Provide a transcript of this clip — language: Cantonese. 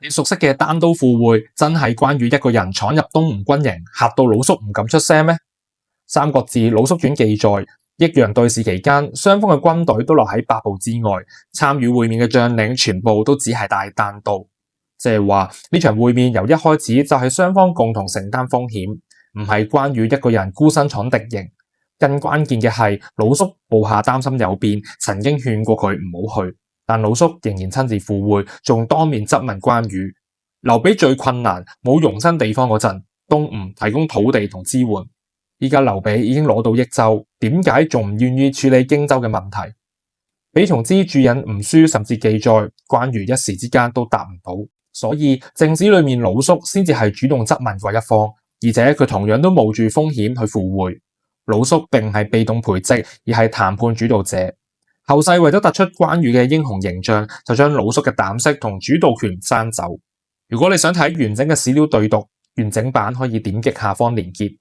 你熟悉嘅單刀赴會真係關羽一個人闖入東吳軍營，嚇到魯肅唔敢出聲咩？《三國志·魯肅傳》記載，益陽對峙期間，雙方嘅軍隊都落喺8步之外，參與會面嘅將領全部都只係帶單刀，即係話呢場會面由一開始就係雙方共同承擔風險，唔係關羽一個人孤身闖敵營。更關鍵嘅係，魯肅部下擔心有變，曾經勸過佢唔好去。但魯肅仍然親自赴會，仲當面質問關羽。劉備最困難冇容身地方嗰陣，東吳提供土地同支援。依家劉備已經攞到益州，點解仲唔願意處理荊州嘅問題？比從之注引吳書甚至記載，關羽一時之間都答唔到，所以正史裏面魯肅先至係主動質問嗰一方，而且佢同樣都冒住風險去赴會。魯肅並唔係被動陪席，而係談判主導者。後世為咗突出關羽嘅英雄形象，就將魯肅嘅膽識同主導權刪走。如果你想睇完整嘅史料對讀，完整版可以點擊下方連結。